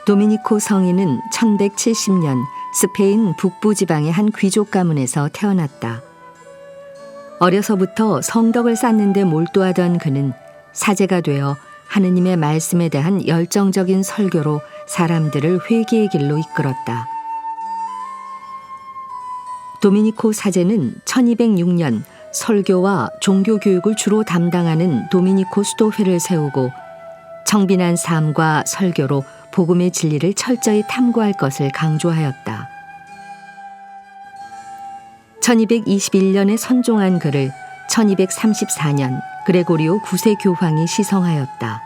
도미니코 성인은 1170년 스페인 북부 지방의 한 귀족 가문에서 태어났다. 어려서부터 성덕을 쌓는 데 몰두하던 그는 사제가 되어 하느님의 말씀에 대한 열정적인 설교로 사람들을 회개의 길로 이끌었다. 도미니코 사제는 1206년 설교와 종교교육을 주로 담당하는 도미니코 수도회를 세우고 청빈한 삶과 설교로 복음의 진리를 철저히 탐구할 것을 강조하였다. 1221년에 선종한 그를 1234년 그레고리오 9세 교황이 시성하였다.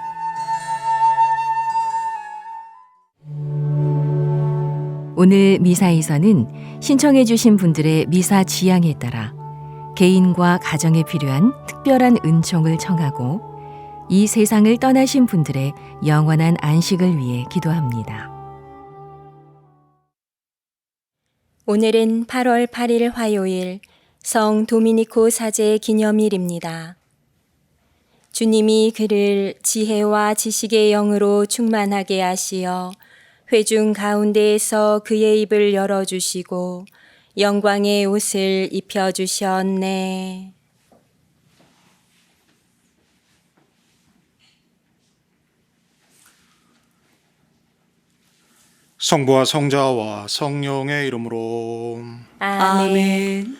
오늘 미사에서는 신청해 주신 분들의 미사 지향에 따라 개인과 가정에 필요한 특별한 은총을 청하고 이 세상을 떠나신 분들의 영원한 안식을 위해 기도합니다. 오늘은 8월 8일 화요일 성 도미니코 사제의 기념일입니다. 주님이 그를 지혜와 지식의 영으로 충만하게 하시어 회중 가운데에서 그의 입을 열어주시고 영광의 옷을 입혀주셨네. 성부와 성자와 성령의 이름으로 아멘.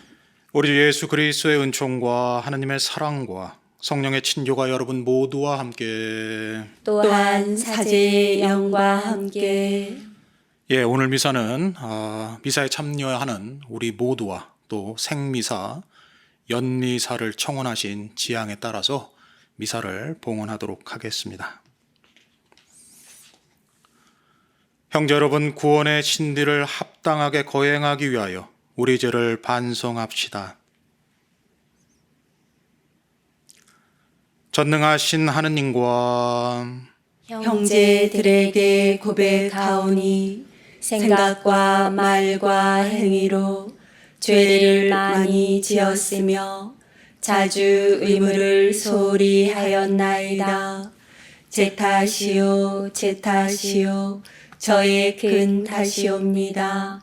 우리 주 예수 그리스도의 은총과 하나님의 사랑과 성령의 친교가 여러분 모두와 함께 또한 사제의 영과 함께 오늘 미사는 미사에 참여하는 우리 모두와 또 생미사, 연미사를 청원하신 지향에 따라서 미사를 봉헌하도록 하겠습니다. 형제 여러분, 구원의 신비를 합당하게 거행하기 위하여 우리 죄를 반성합시다. 전능하신 하느님과 형제들에게 고백하오니 생각과 말과 행위로 죄를 많이 지었으며 자주 의무를 소홀히 하였나이다. 제 탓이요, 제 탓이요, 저의 큰 탓이옵니다.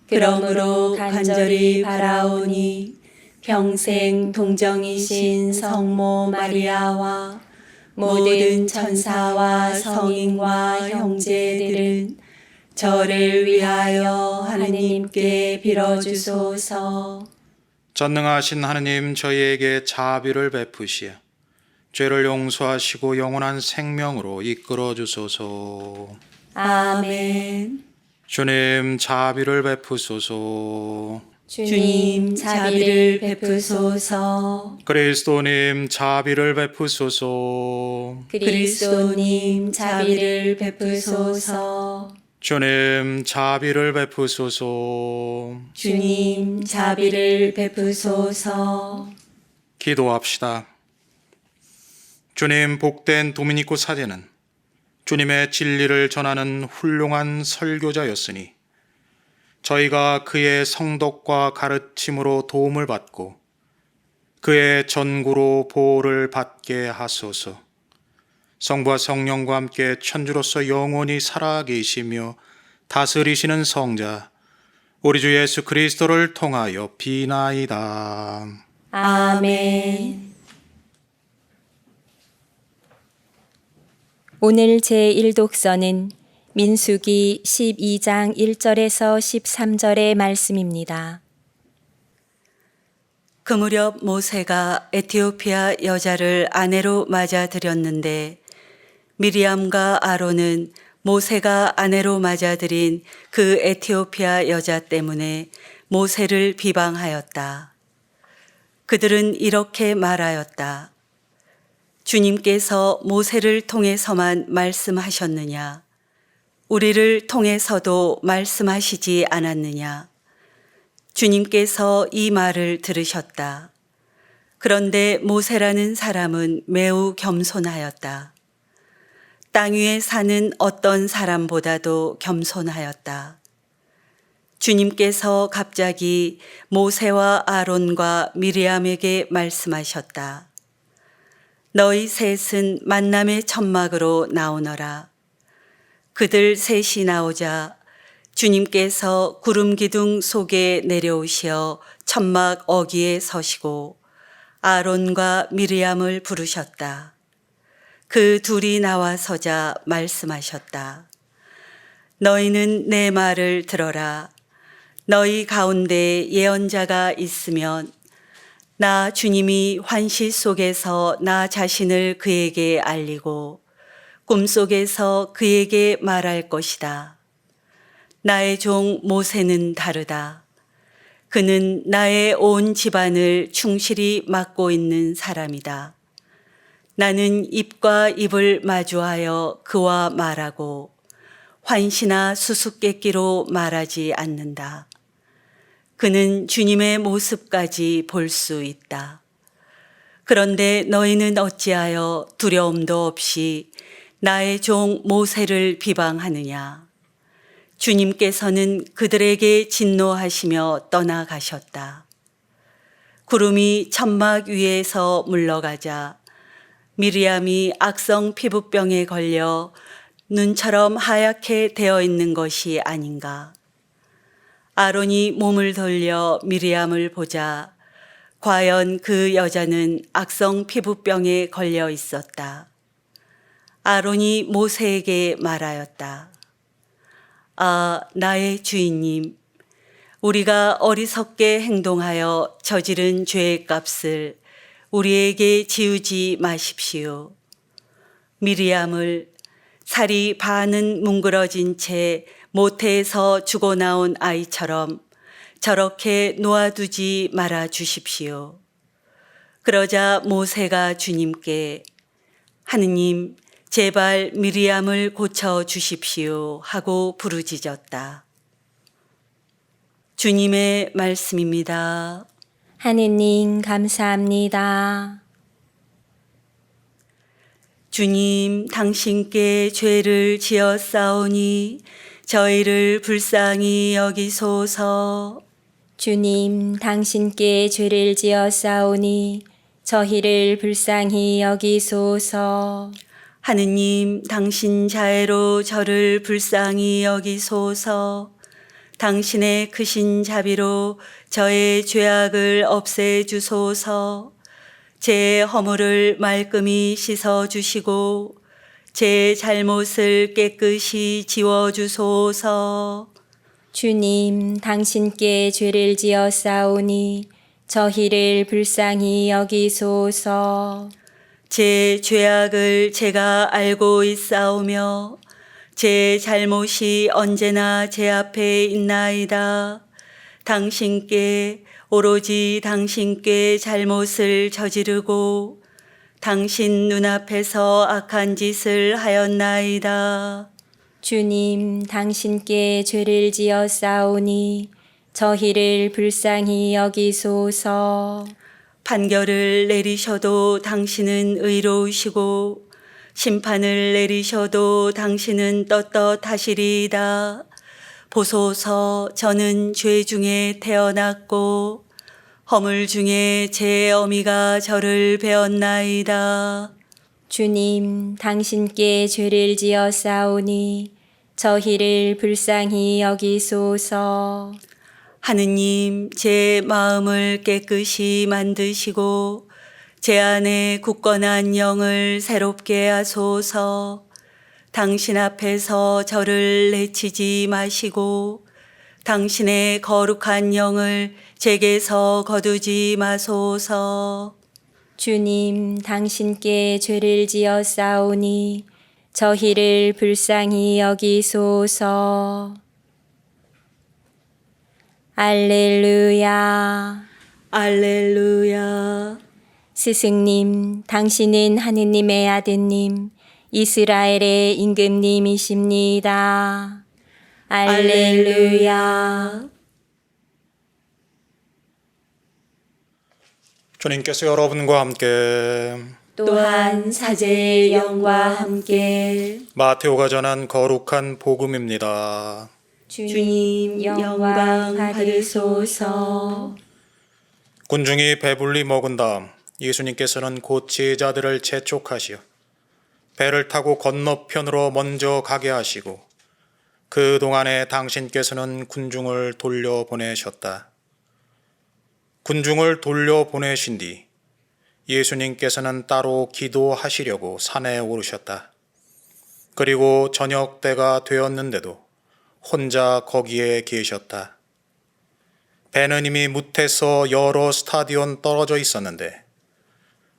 그러므로 간절히 바라오니 평생 동정이신 성모 마리아와 모든 천사와 성인과 형제들은 저를 위하여 하느님께 빌어주소서. 전능하신 하느님, 저희에게 자비를 베푸시어 죄를 용서하시고 영원한 생명으로 이끌어 주소서. 아멘. 주님, 자비를 베푸소서. 주님, 자비를 베푸소서. 그리스도님, 자비를 베푸소서. 그리스도님, 자비를 베푸소서. 주님, 자비를 베푸소서. 주님, 자비를 베푸소서. 기도합시다. 주님, 복된 도미니코 사제는 주님의 진리를 전하는 훌륭한 설교자였으니 저희가 그의 성덕과 가르침으로 도움을 받고 그의 전구로 보호를 받게 하소서. 성부와 성령과 함께 천주로서 영원히 살아계시며 다스리시는 성자 우리 주 예수 그리스도를 통하여 비나이다. 아멘. 오늘 제1독서는 민수기 12장 1절에서 13절의 말씀입니다. 그 무렵 모세가 에티오피아 여자를 아내로 맞아들였는데 미리암과 아론은 모세가 아내로 맞아들인 그 에티오피아 여자 때문에 모세를 비방하였다. 그들은 이렇게 말하였다. 주님께서 모세를 통해서만 말씀하셨느냐? 우리를 통해서도 말씀하시지 않았느냐? 주님께서 이 말을 들으셨다. 그런데 모세라는 사람은 매우 겸손하였다. 땅 위에 사는 어떤 사람보다도 겸손하였다. 주님께서 갑자기 모세와 아론과 미리암에게 말씀하셨다. 너희 셋은 만남의 천막으로 나오너라. 그들 셋이 나오자 주님께서 구름 기둥 속에 내려오시어 천막 어귀에 서시고 아론과 미리암을 부르셨다. 그 둘이 나와서자 말씀하셨다. 너희는 내 말을 들어라. 너희 가운데 예언자가 있으면 나 주님이 환시 속에서 나 자신을 그에게 알리고 꿈속에서 그에게 말할 것이다. 나의 종 모세는 다르다. 그는 나의 온 집안을 충실히 맡고 있는 사람이다. 나는 입과 입을 마주하여 그와 말하고 환시나 수수께끼로 말하지 않는다. 그는 주님의 모습까지 볼 수 있다. 그런데 너희는 어찌하여 두려움도 없이 나의 종 모세를 비방하느냐? 주님께서는 그들에게 진노하시며 떠나가셨다. 구름이 천막 위에서 물러가자 미리암이 악성 피부병에 걸려 눈처럼 하얗게 되어 있는 것이 아닌가. 아론이 몸을 돌려 미리암을 보자 과연 그 여자는 악성 피부병에 걸려 있었다. 아론이 모세에게 말하였다. 아, 나의 주인님, 우리가 어리석게 행동하여 저지른 죄의 값을 우리에게 지우지 마십시오. 미리암을 살이 반은 뭉그러진 채 모태에서 죽어 나온 아이처럼 저렇게 놓아두지 말아 주십시오. 그러자 모세가 주님께 하느님, 제발 미리암을 고쳐 주십시오 하고 부르짖었다. 주님의 말씀입니다. 하느님 감사합니다. 주님, 당신께 죄를 지었사오니 저희를 불쌍히 여기소서. 주님, 당신께 죄를 지었사오니 저희를 불쌍히 여기소서. 하느님, 당신 자애로 저를 불쌍히 여기소서. 당신의 크신 자비로 저의 죄악을 없애주소서. 제 허물을 말끔히 씻어주시고 제 잘못을 깨끗이 지워주소서. 주님, 당신께 죄를 지었사오니 저희를 불쌍히 여기소서. 제 죄악을 제가 알고 있사오며 제 잘못이 언제나 제 앞에 있나이다. 당신께 오로지 당신께 잘못을 저지르고 당신 눈앞에서 악한 짓을 하였나이다. 주님, 당신께 죄를 지었사오니 저희를 불쌍히 여기소서. 판결을 내리셔도 당신은 의로우시고 심판을 내리셔도 당신은 떳떳하시리이다. 보소서, 저는 죄 중에 태어났고 허물 중에 제 어미가 저를 배었나이다. 주님, 당신께 죄를 지었사오니 저희를 불쌍히 여기소서. 하느님, 제 마음을 깨끗이 만드시고 제 안에 굳건한 영을 새롭게 하소서. 당신 앞에서 저를 내치지 마시고 당신의 거룩한 영을 제게서 거두지 마소서. 주님, 당신께 죄를 지었사오니 저희를 불쌍히 여기소서. 알렐루야. 알렐루야. 스승님, 당신은 하느님의 아드님, 이스라엘의 임금님이십니다. 알렐루야. 주님께서 여러분과 함께 또한 사제의 영과 함께 마테오가 전한 거룩한 복음입니다. 주님 영광 받으소서. 군중이 배불리 먹은 다음 예수님께서는 곧 제자들을 재촉하시어 배를 타고 건너편으로 먼저 가게 하시고 그동안에 당신께서는 군중을 돌려보내셨다. 군중을 돌려보내신 뒤 예수님께서는 따로 기도하시려고 산에 오르셨다. 그리고 저녁 때가 되었는데도 혼자 거기에 계셨다. 배는 이미 무태서 여러 스타디온 떨어져 있었는데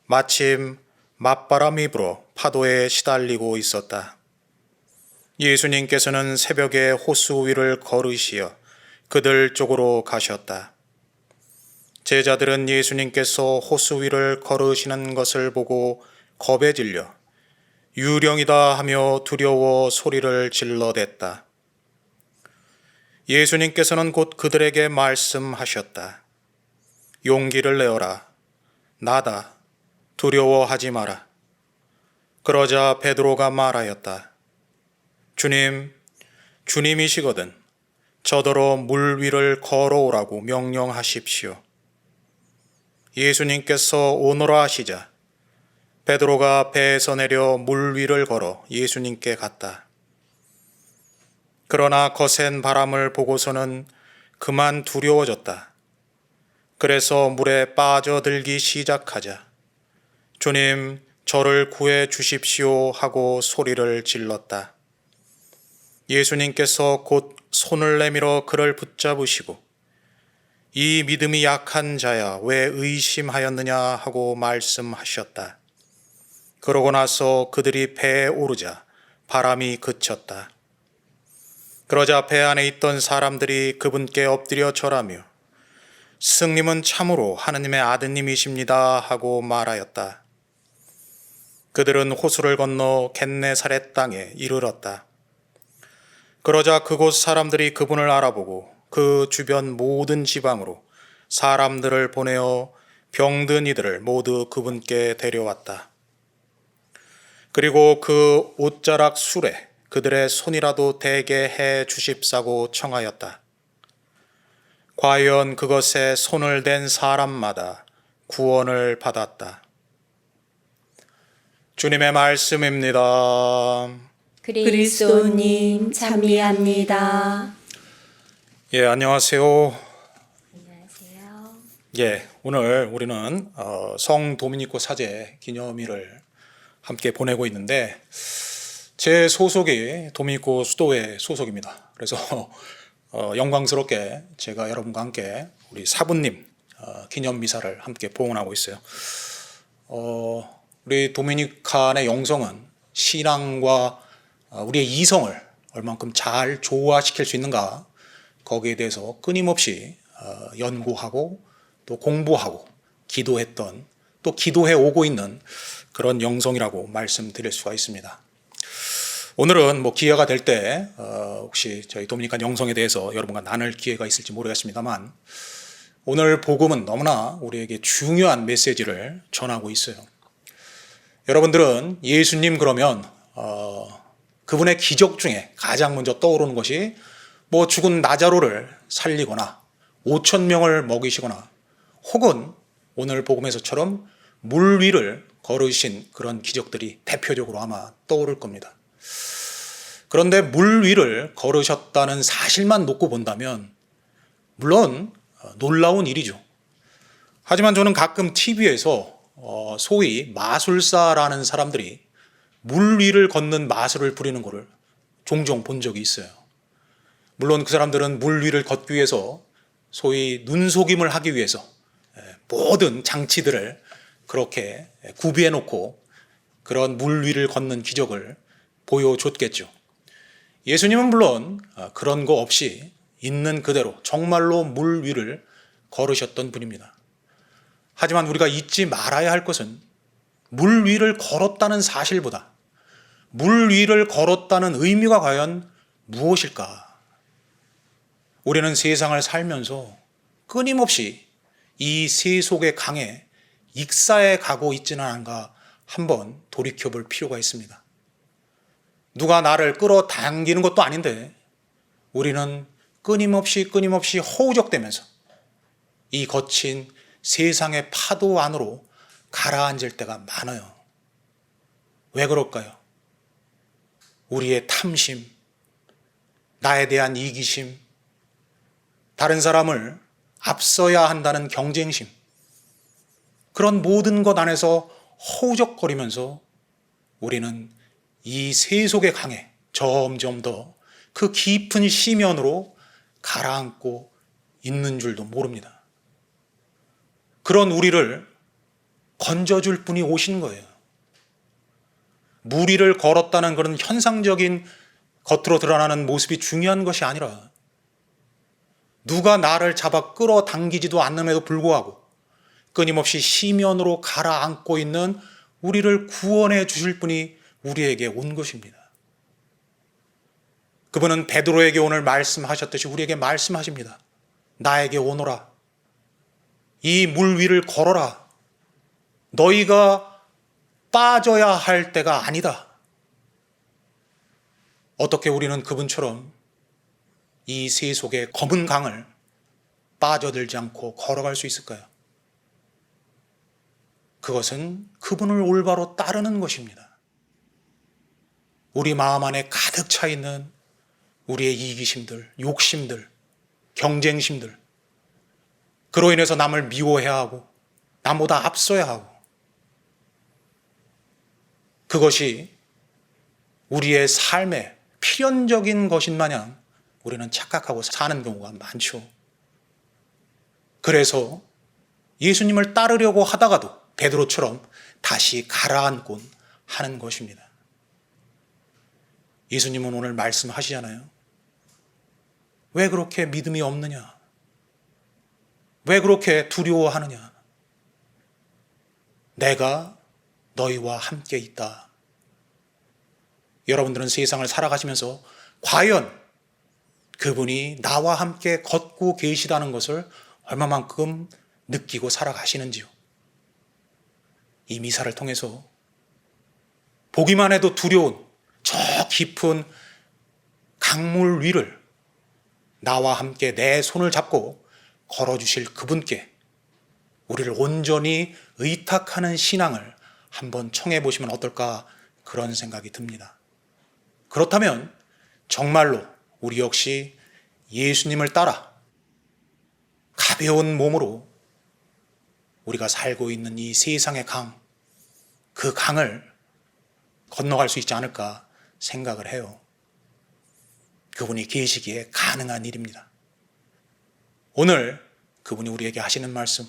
마침 맞바람이 불어 파도에 시달리고 있었다. 예수님께서는 새벽에 호수 위를 걸으시어 그들 쪽으로 가셨다. 제자들은 예수님께서 호수 위를 걸으시는 것을 보고 겁에 질려 유령이다 하며 두려워 소리를 질러댔다. 예수님께서는 곧 그들에게 말씀하셨다. 용기를 내어라. 나다. 두려워하지 마라. 그러자 베드로가 말하였다. 주님, 주님이시거든 저더러 물 위를 걸어오라고 명령하십시오. 예수님께서 오너라 하시자 베드로가 배에서 내려 물 위를 걸어 예수님께 갔다. 그러나 거센 바람을 보고서는 그만 두려워졌다. 그래서 물에 빠져들기 시작하자 주님, 저를 구해 주십시오 하고 소리를 질렀다. 예수님께서 곧 손을 내밀어 그를 붙잡으시고 이 믿음이 약한 자야 왜 의심하였느냐 하고 말씀하셨다. 그러고 나서 그들이 배에 오르자 바람이 그쳤다. 그러자 배 안에 있던 사람들이 그분께 엎드려 절하며 스승님은 참으로 하느님의 아드님이십니다 하고 말하였다. 그들은 호수를 건너 겟네사렛 땅에 이르렀다. 그러자 그곳 사람들이 그분을 알아보고 그 주변 모든 지방으로 사람들을 보내어 병든 이들을 모두 그분께 데려왔다. 그리고 그 옷자락 술에 그들의 손이라도 대게 해 주십사고 청하였다. 과연 그것에 손을 댄 사람마다 구원을 받았다. 주님의 말씀입니다. 그리스도님 참미합니다. 예, 안녕하세요. 안녕하세요. 예, 오늘 우리는 성 도미니코 사제 기념일을 함께 보내고 있는데 제 소속이 도미니코 수도회 소속입니다. 그래서 영광스럽게 제가 여러분과 함께 우리 사부님 기념 미사를 함께 봉헌하고 있어요. 우리 도미니칸의 영성은 신앙과 우리의 이성을 얼만큼 잘 조화시킬 수 있는가 거기에 대해서 끊임없이 연구하고 또 공부하고 기도했던 또 기도해 오고 있는 그런 영성이라고 말씀드릴 수가 있습니다. 오늘은 기회가 될 때 혹시 저희 도미니칸 영성에 대해서 여러분과 나눌 기회가 있을지 모르겠습니다만 오늘 복음은 너무나 우리에게 중요한 메시지를 전하고 있어요. 여러분들은 예수님 그러면 그분의 기적 중에 가장 먼저 떠오르는 것이 죽은 나자로를 살리거나 5천 명을 먹이시거나 혹은 오늘 복음에서처럼 물 위를 걸으신 그런 기적들이 대표적으로 아마 떠오를 겁니다. 그런데 물 위를 걸으셨다는 사실만 놓고 본다면 물론 놀라운 일이죠. 하지만 저는 가끔 TV에서 소위 마술사라는 사람들이 물 위를 걷는 마술을 부리는 것을 종종 본 적이 있어요. 물론 그 사람들은 물 위를 걷기 위해서 소위 눈속임을 하기 위해서 모든 장치들을 그렇게 구비해 놓고 그런 물 위를 걷는 기적을 보여줬겠죠. 예수님은 물론 그런 거 없이 있는 그대로 정말로 물 위를 걸으셨던 분입니다. 하지만 우리가 잊지 말아야 할 것은 물 위를 걸었다는 사실보다 물 위를 걸었다는 의미가 과연 무엇일까? 우리는 세상을 살면서 끊임없이 이 세속의 강에 익사해 가고 있지는 않은가 한번 돌이켜 볼 필요가 있습니다. 누가 나를 끌어당기는 것도 아닌데 우리는 끊임없이 허우적대면서 이 거친 세상의 파도 안으로 가라앉을 때가 많아요. 왜 그럴까요? 우리의 탐심, 나에 대한 이기심, 다른 사람을 앞서야 한다는 경쟁심, 그런 모든 것 안에서 허우적거리면서 우리는 이 세속의 강에 점점 더 그 깊은 심연으로 가라앉고 있는 줄도 모릅니다. 그런 우리를 건져줄 분이 오신 거예요. 무리를 걸었다는 그런 현상적인 겉으로 드러나는 모습이 중요한 것이 아니라 누가 나를 잡아 끌어당기지도 않음에도 불구하고 끊임없이 심연으로 가라앉고 있는 우리를 구원해 주실 분이 우리에게 온 것입니다. 그분은 베드로에게 오늘 말씀하셨듯이 우리에게 말씀하십니다. 나에게 오너라. 이 물 위를 걸어라. 너희가 빠져야 할 때가 아니다. 어떻게 우리는 그분처럼 이 세속의 검은 강을 빠져들지 않고 걸어갈 수 있을까요? 그것은 그분을 올바로 따르는 것입니다. 우리 마음 안에 가득 차 있는 우리의 이기심들, 욕심들, 경쟁심들, 그로 인해서 남을 미워해야 하고 남보다 앞서야 하고, 그것이 우리의 삶의 필연적인 것인 마냥 우리는 착각하고 사는 경우가 많죠. 그래서 예수님을 따르려고 하다가도 베드로처럼 다시 가라앉곤 하는 것입니다. 예수님은 오늘 말씀하시잖아요. 왜 그렇게 믿음이 없느냐? 왜 그렇게 두려워하느냐? 내가 너희와 함께 있다. 여러분들은 세상을 살아가시면서 과연 그분이 나와 함께 걷고 계시다는 것을 얼마만큼 느끼고 살아가시는지요? 이 미사를 통해서 보기만 해도 두려운 저 깊은 강물 위를 나와 함께 내 손을 잡고 걸어주실 그분께 우리를 온전히 의탁하는 신앙을 한번 청해 보시면 어떨까, 그런 생각이 듭니다. 그렇다면 정말로 우리 역시 예수님을 따라 가벼운 몸으로 우리가 살고 있는 이 세상의 강, 그 강을 건너갈 수 있지 않을까 생각을 해요. 그분이 계시기에 가능한 일입니다. 오늘 그분이 우리에게 하시는 말씀,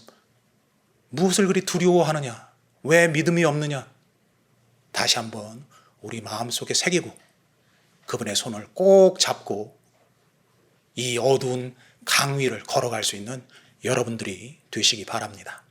무엇을 그리 두려워하느냐? 왜 믿음이 없느냐? 다시 한번 우리 마음속에 새기고 그분의 손을 꼭 잡고 이 어두운 강 위를 걸어갈 수 있는 여러분들이 되시기 바랍니다.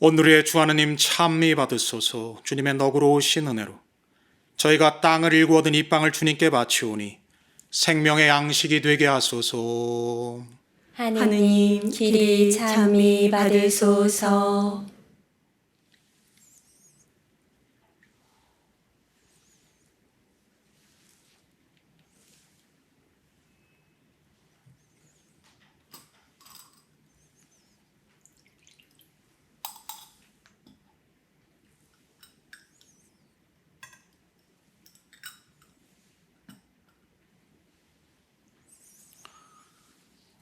오늘의 주 하느님 찬미 받으소서. 주님의 너그러우신 은혜로 저희가 땅을 일구 얻은 이 빵을 주님께 바치오니 생명의 양식이 되게 하소서. 하느님 길이 참이 받으소서.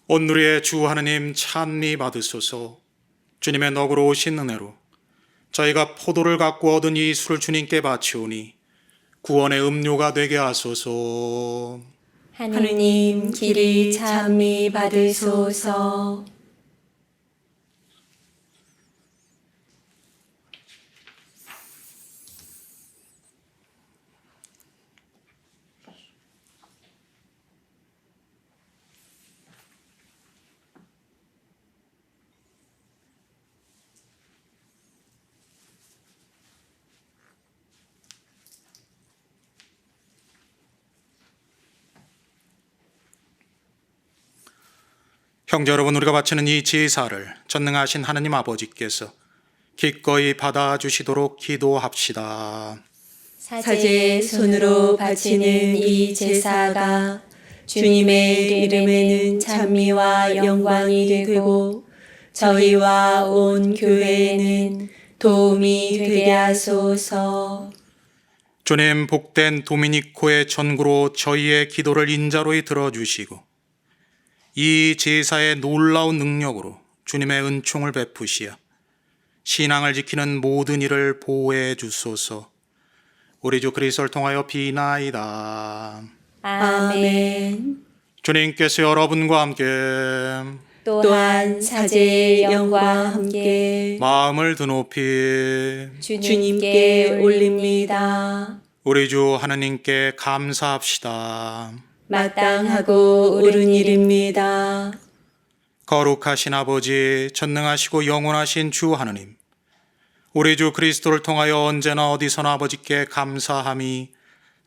온누리의 주 하느님 찬미 받으소서. 주님의 너그러우신 은혜로 저희가 포도를 갖고 얻은 이 술을 주님께 바치오니 구원의 음료가 되게 하소서. 하느님 길이 참이 받으소서. 형제 여러분, 우리가 바치는 이 제사를 전능하신 하느님 아버지께서 기꺼이 받아주시도록 기도합시다. 사제의 손으로 바치는 이 제사가 주님의 이름에는 찬미와 영광이 되고 저희와 온 교회에는 도움이 되게 하소서. 주님, 복된 도미니코의 전구로 저희의 기도를 인자로이 들어주시고 이 제사의 놀라운 능력으로 주님의 은총을 베푸시어 신앙을 지키는 모든 일을 보호해 주소서. 우리 주 그리스도를 통하여 비나이다. 아멘. 주님께서 여러분과 함께 또한 사제의 영과 함께 마음을 드높이 주님께 올립니다. 우리 주 하느님께 감사합시다. 마땅하고 옳은 일입니다. 거룩하신 아버지, 전능하시고 영원하신 주 하느님, 우리 주 그리스도를 통하여 언제나 어디서나 아버지께 감사함이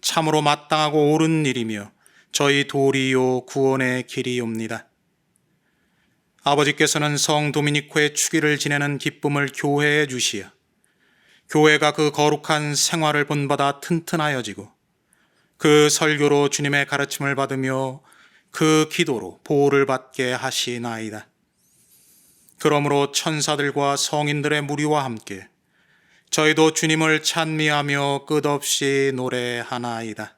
참으로 마땅하고 옳은 일이며 저희 도리요 구원의 길이옵니다. 아버지께서는 성 도미니코의 축일을 지내는 기쁨을 교회에 주시어 교회가 그 거룩한 생활을 본받아 튼튼하여지고 그 설교로 주님의 가르침을 받으며 그 기도로 보호를 받게 하시나이다. 그러므로 천사들과 성인들의 무리와 함께 저희도 주님을 찬미하며 끝없이 노래하나이다.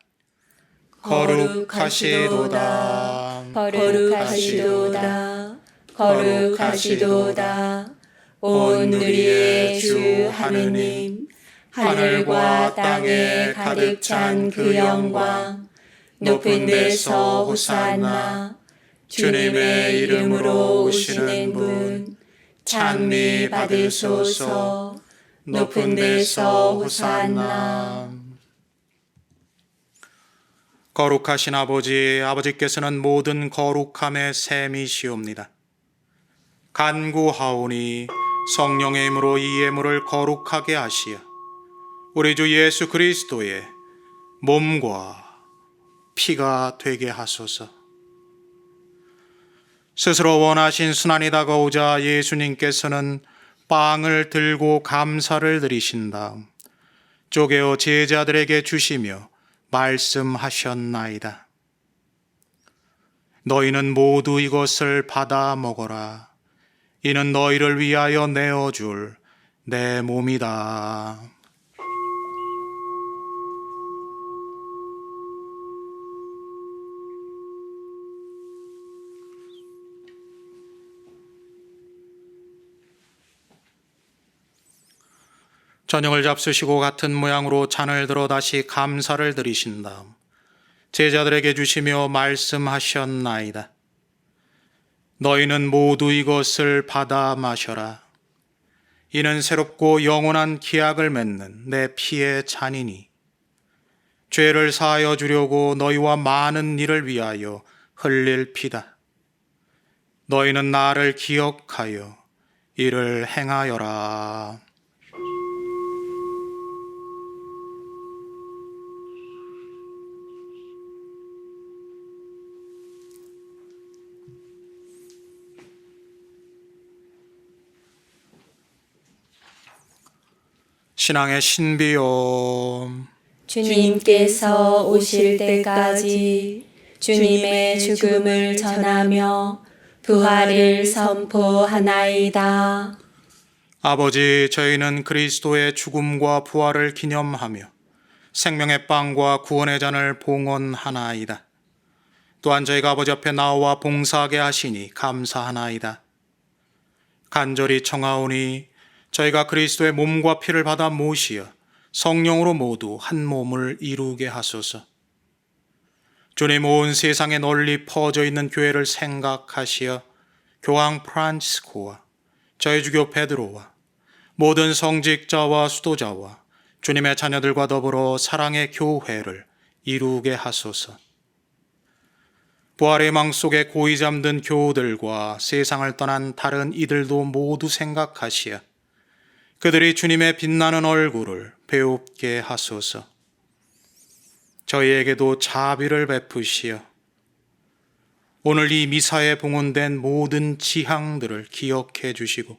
거룩하시도다. 거룩하시도다. 거룩하시도다. 온 우리의 주 하느님, 하늘과 땅에 가득 찬 그 영광, 높은 데서 호산나. 주님의 이름으로 오시는 분, 찬미 받으소서. 높은 데서 호산나. 거룩하신 아버지, 아버지께서는 모든 거룩함의 셈이시옵니다. 간구하오니 성령의 힘으로 이 예물을 거룩하게 하시어 우리 주 예수 그리스도의 몸과 피가 되게 하소서. 스스로 원하신 순환이 다가오자 예수님께서는 빵을 들고 감사를 드리신 다음 쪼개어 제자들에게 주시며 말씀하셨나이다. 너희는 모두 이것을 받아 먹어라. 이는 너희를 위하여 내어줄 내 몸이다. 저녁을 잡수시고 같은 모양으로 잔을 들어 다시 감사를 드리신 다음 제자들에게 주시며 말씀하셨나이다. 너희는 모두 이것을 받아 마셔라. 이는 새롭고 영원한 기약을 맺는 내 피의 잔이니 죄를 사하여 주려고 너희와 많은 이를 위하여 흘릴 피다. 너희는 나를 기억하여 이를 행하여라. 신앙의 신비요, 주님께서 오실 때까지 주님의 죽음을 전하며 부활을 선포하나이다. 아버지, 저희는 그리스도의 죽음과 부활을 기념하며 생명의 빵과 구원의 잔을 봉헌하나이다. 또한 저희가 아버지 앞에 나와 봉사하게 하시니 감사하나이다. 간절히 청하오니 저희가 그리스도의 몸과 피를 받아 모시어 성령으로 모두 한 몸을 이루게 하소서. 주님, 온 세상에 널리 퍼져 있는 교회를 생각하시어 교황 프란치스코와 저희 주교 베드로와 모든 성직자와 수도자와 주님의 자녀들과 더불어 사랑의 교회를 이루게 하소서. 부활의 망 속에 고이 잠든 교우들과 세상을 떠난 다른 이들도 모두 생각하시어 그들이 주님의 빛나는 얼굴을 배웁게 하소서. 저희에게도 자비를 베푸시어 오늘 이 미사에 봉헌된 모든 지향들을 기억해 주시고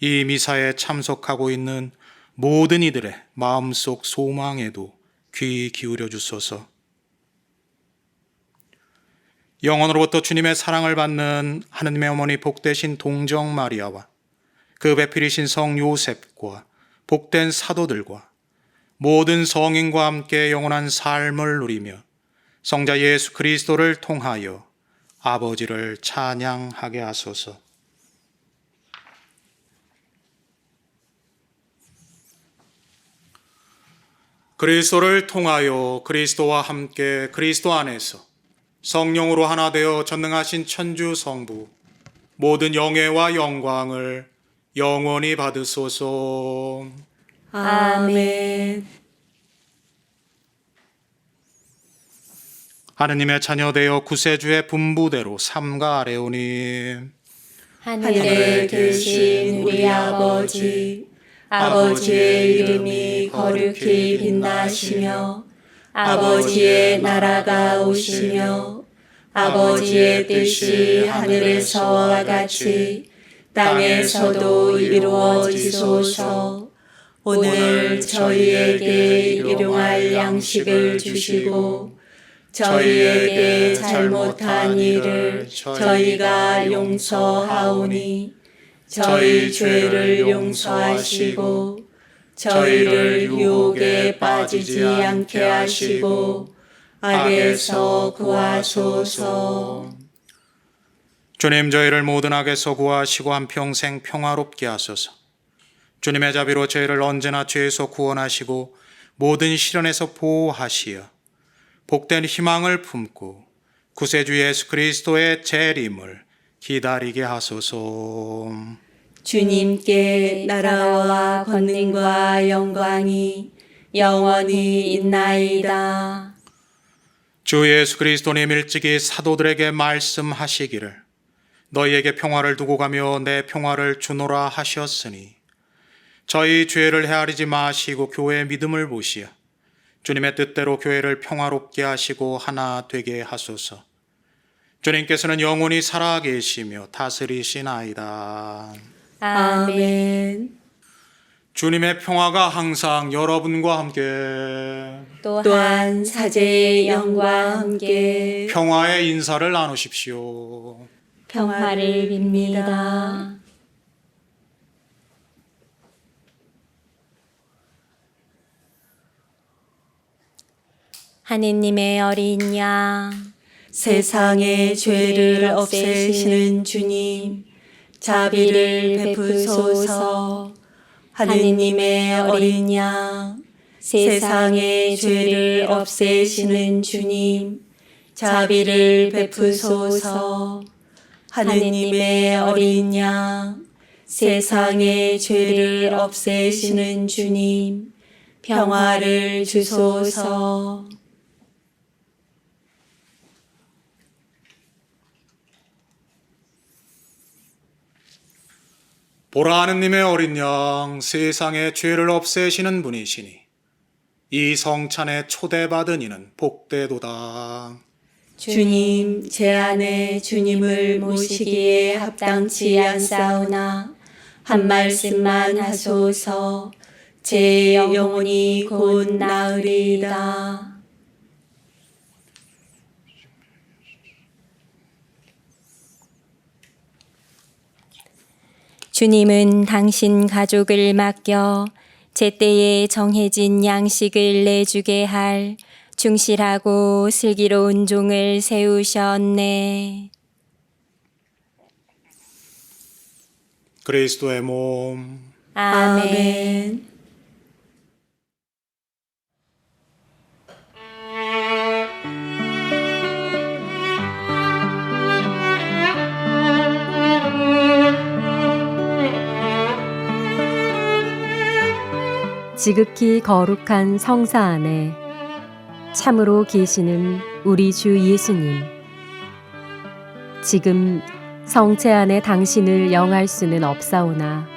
이 미사에 참석하고 있는 모든 이들의 마음속 소망에도 귀 기울여 주소서. 영원으로부터 주님의 사랑을 받는 하느님의 어머니 복되신 동정 마리아와 그 배필이신 성 요셉과 복된 사도들과 모든 성인과 함께 영원한 삶을 누리며 성자 예수 그리스도를 통하여 아버지를 찬양하게 하소서. 그리스도를 통하여 그리스도와 함께 그리스도 안에서 성령으로 하나 되어 전능하신 천주 성부 모든 영예와 영광을 영원히 받으소서. 아멘. 하느님의 자녀되어 구세주의 분부대로 삼가하래오니 하늘에 계신 우리 아버지, 아버지의 이름이 거룩히 빛나시며 아버지의 나라가 오시며 아버지의 뜻이 하늘에서와 같이 땅에서도 이루어지소서. 오늘 저희에게 일용할 양식을 주시고 저희에게 잘못한 일을 저희가 용서하오니 저희 죄를 용서하시고 저희를 유혹에 빠지지 않게 하시고 악에서 구하소서. 주님, 저희를 모든 악에서 구하시고 한평생 평화롭게 하소서. 주님의 자비로 저희를 언제나 죄에서 구원하시고 모든 시련에서 보호하시어 복된 희망을 품고 구세주 예수 그리스도의 재림을 기다리게 하소서. 주님께 나라와 권능과 영광이 영원히 있나이다. 주 예수 그리스도님 일찍이 사도들에게 말씀하시기를 너희에게 평화를 두고 가며 내 평화를 주노라 하셨으니 저희 죄를 헤아리지 마시고 교회의 믿음을 보시어 주님의 뜻대로 교회를 평화롭게 하시고 하나 되게 하소서. 주님께서는 영원히 살아계시며 다스리시나이다. 아멘. 주님의 평화가 항상 여러분과 함께 또한 사제의 영과 함께 평화의 인사를 나누십시오. 평화를 빕니다. 하느님의 어린 양, 세상의 죄를 없애시는 주님, 자비를 베푸소서. 하느님의 어린 양, 세상의 죄를 없애시는 주님, 자비를 베푸소서. 하느님의 어린 양, 세상의 죄를 없애시는 주님, 평화를 주소서. 보라, 하느님의 어린 양, 세상의 죄를 없애시는 분이시니 이 성찬에 초대받은 이는 복되도다. 주님, 제 안에 주님을 모시기에 합당치 않사오나 한 말씀만 하소서. 제 영혼이 곧 나으리이다. 주님은 당신 가족을 맡겨 제때에 정해진 양식을 내주게 할 충실하고 슬기로운 종을 세우셨네. 그리스도의 몸. 아멘. 지극히 거룩한 성사 안에 참으로 계시는 우리 주 예수님, 지금 성체 안에 당신을 영할 수는 없사오나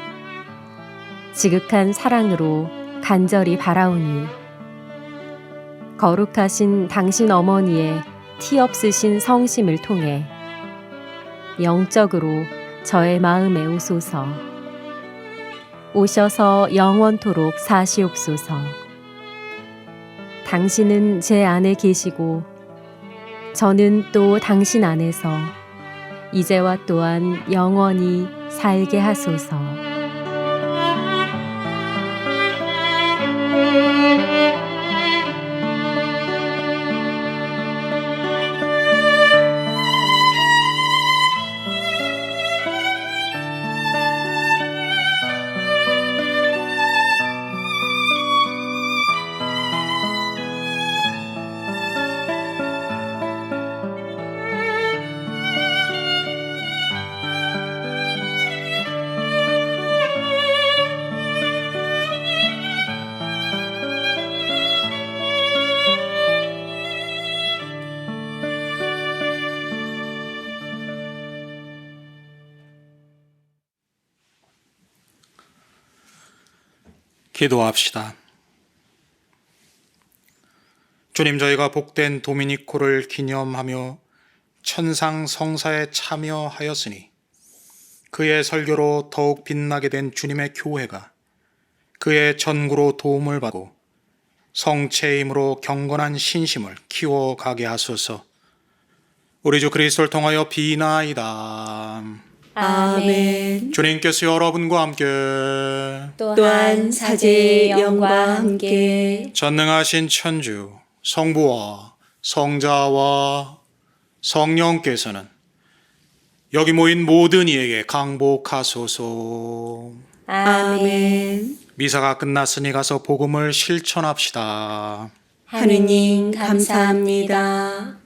지극한 사랑으로 간절히 바라오니 거룩하신 당신 어머니의 티 없으신 성심을 통해 영적으로 저의 마음에 오소서. 오셔서 영원토록 사시옵소서. 당신은 제 안에 계시고 저는 또 당신 안에서 이제와 또한 영원히 살게 하소서. 기도합시다. 주님, 저희가 복된 도미니코를 기념하며 천상 성사에 참여하였으니 그의 설교로 더욱 빛나게 된 주님의 교회가 그의 전구로 도움을 받고 성체의 힘으로 경건한 신심을 키워가게 하소서. 우리 주 그리스도를 통하여 비나이다. 아멘. 주님께서 여러분과 함께 또한 사제의 영과 함께 전능하신 천주 성부와 성자와 성령께서는 여기 모인 모든 이에게 강복하소서. 아멘. 미사가 끝났으니 가서 복음을 실천합시다. 하느님 감사합니다.